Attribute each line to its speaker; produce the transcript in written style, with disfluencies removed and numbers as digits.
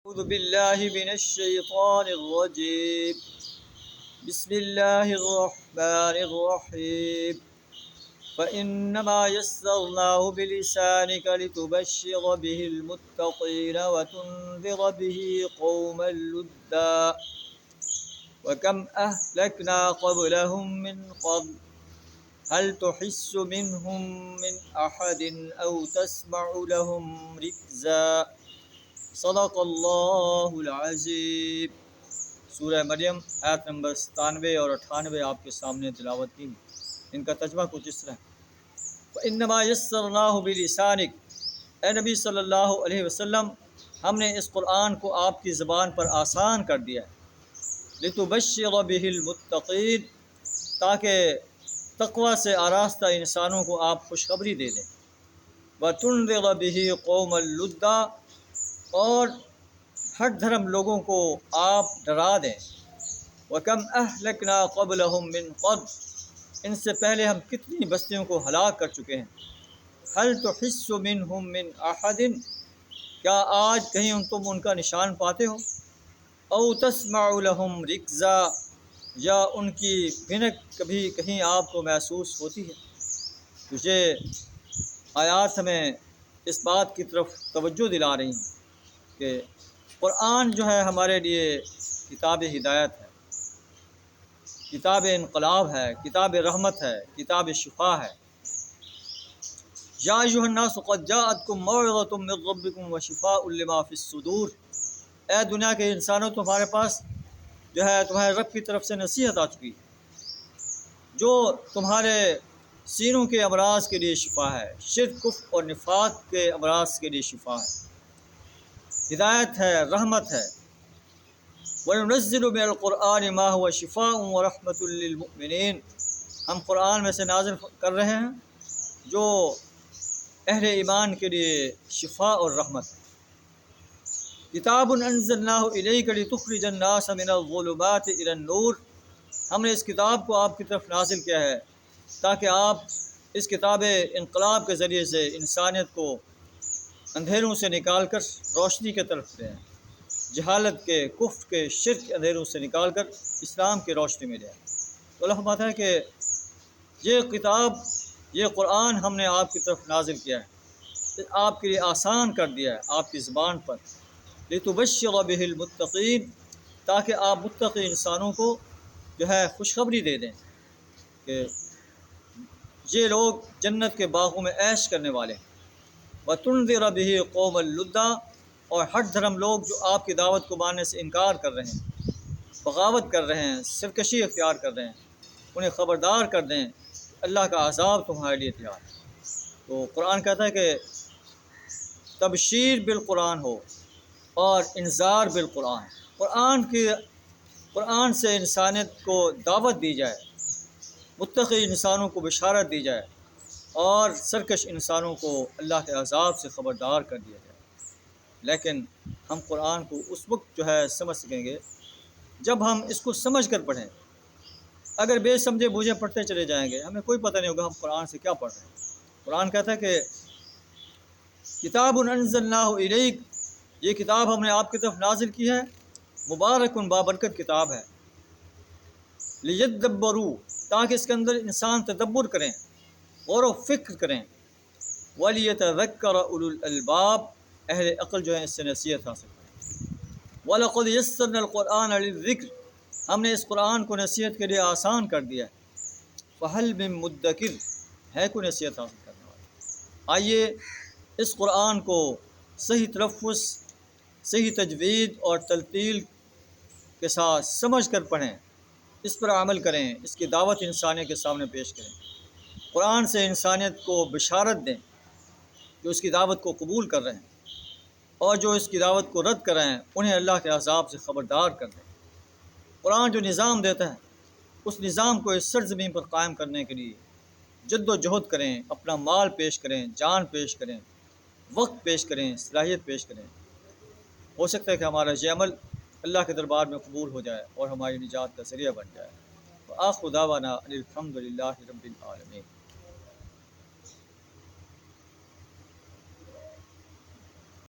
Speaker 1: أعوذ بالله من الشيطان الرجيم. بسم الله الرحمن الرحيم. فإنما يسرناه بلسانك لتبشر به المتقين وتنذر به قوما لدا وكم أهلكنا قبلهم من قرن هل تحس منهم من أحد أو تسمع لهم ركزا. صدق اللہ العظیم. سورہ مریم آیت نمبر 97 اور 98 آپ کے سامنے تلاوت کی. ان کا ترجمہ کچھ اس طرح: فإنما یسرناہ بلسانک، اے نبی صلی اللہ علیہ وسلم، ہم نے اس قرآن کو آپ کی زبان پر آسان کر دیا ہے. لتبشر بہ المتقین، تاکہ تقوی سے آراستہ انسانوں کو آپ خوشخبری دے دیں. وتنذر بہ قوما لدا، اور ہٹ دھرم لوگوں کو آپ ڈرا دیں. وَكَمْ أَهْلَكْنَا قَبْلَهُمْ مِنْ قَرْنٍ، ان سے پہلے ہم کتنی بستیوں کو ہلاک کر چکے ہیں. هَلْ تُحِسُّ مِنْهُمْ مِنْ أَحَدٍ، کیا آج کہیں تم ان کا نشان پاتے ہو. أَوْ تَسْمَعُ لَهُمْ رِكْزًا، یا ان کی بھنک کبھی کہیں آپ کو محسوس ہوتی ہے. تجھے آیات ہمیں اس بات کی طرف توجہ دلا رہی ہیں کہ قرآن جو ہے ہمارے لیے کتاب ہدایت ہے، کتاب انقلاب ہے، کتاب رحمت ہے، کتاب شفا ہے. یا ایھا الناس قد جاءتکم موعظۃ من ربکم وشفاء لما فی الصدور، اے دنیا کے انسانوں، تمہارے پاس جو ہے تمہارے رب کی طرف سے نصیحت آ چکی ہے جو تمہارے سینوں کے امراض کے لیے شفا ہے، شرک کفر اور نفاق کے امراض کے لیے شفا ہے، ہدایت ہے، رحمت ہے. وَنُنَزِّلُ مِنَ الْقُرْآنِ مَا هُوَ شِفَاءٌ وَرَحْمَةٌ لِّلْمُؤْمِنِينَ، ہم قرآن میں سے نازل کر رہے ہیں جو اہل ایمان کے لیے شفا اور رحمت ہے. کتاب انزلناہ الیک لتخرج الناس من الظلمات الی النور، ہم نے اس کتاب کو آپ کی طرف نازل کیا ہے تاکہ آپ اس کتاب انقلاب کے ذریعے سے انسانیت کو اندھیروں سے نکال کر روشنی کی طرف لیں، جہالت کے، کفر کے، شرک کے اندھیروں سے نکال کر اسلام کی روشنی میں لیں. تو اللہ فرماتا ہے کہ یہ کتاب، یہ قرآن ہم نے آپ کی طرف نازل کیا ہے، آپ کے لیے آسان کر دیا ہے آپ کی زبان پر. لتبشر بہ المتقین، تاکہ آپ متقی انسانوں کو جو ہے خوشخبری دے دیں کہ یہ لوگ جنت کے باغوں میں عیش کرنے والے ہیں. وَتُنذِرَ بِهِ قَوْمًا لُدًّا، اور ہٹ دھرم لوگ جو آپ کی دعوت کو ماننے سے انکار کر رہے ہیں، بغاوت کر رہے ہیں، سرکشی اختیار کر رہے ہیں، انہیں خبردار کر دیں اللہ کا عذاب تمہارے لیے تیار ہے. تو قرآن کہتا ہے کہ تبشیر بالقرآن ہو اور انذار بالقرآن، قرآن سے انسانیت کو دعوت دی جائے، متقی انسانوں کو بشارت دی جائے، اور سرکش انسانوں کو اللہ کے عذاب سے خبردار کر دیا جائے. لیکن ہم قرآن کو اس وقت جو ہے سمجھ سکیں گے جب ہم اس کو سمجھ کر پڑھیں. اگر بے سمجھے بوجھے پڑھتے چلے جائیں گے ہمیں کوئی پتہ نہیں ہوگا ہم قرآن سے کیا پڑھ رہے ہیں. قرآن کہتا ہے کہ کتاب انزلناہ الیک، یہ کتاب ہم نے آپ کی طرف نازل کی ہے، مبارک بابرکت کتاب ہے. لیدبروا، تاکہ اس کے اندر انسان تدبر کریں، غور و فکر کریں. ولیتذکر اولو الالباب، اہل عقل جو ہیں اس سے نصیحت حاصل کریں. وَلَقَدْ يَسَّرْنَا الْقُرْآنَ لِلذِّكْرِ، ہم نے اس قرآن کو نصیحت کے لیے آسان کر دیا ہے. فَهَلْ مِن مُدَّكِرٍ، ہے کوئی نصیحت حاصل کرنے والا. آئیے اس قرآن کو صحیح تلفظ، صحیح تجوید اور ترتیل کے ساتھ سمجھ کر پڑھیں، اس پر عمل کریں، اس کی دعوت انسانیت کے سامنے پیش کریں. قرآن سے انسانیت کو بشارت دیں جو اس کی دعوت کو قبول کر رہے ہیں، اور جو اس کی دعوت کو رد کر رہے ہیں انہیں اللہ کے عذاب سے خبردار کر دیں. قرآن جو نظام دیتا ہے اس نظام کو اس سرزمین پر قائم کرنے کے لیے جد و جہد کریں، اپنا مال پیش کریں، جان پیش کریں، وقت پیش کریں، صلاحیت پیش کریں. ہو سکتا ہے کہ ہمارا یہ عمل اللہ کے دربار میں قبول ہو جائے اور ہماری نجات کا ذریعہ بن جائے. وآخر دعوانا ان الحمد للہ رب العالمین.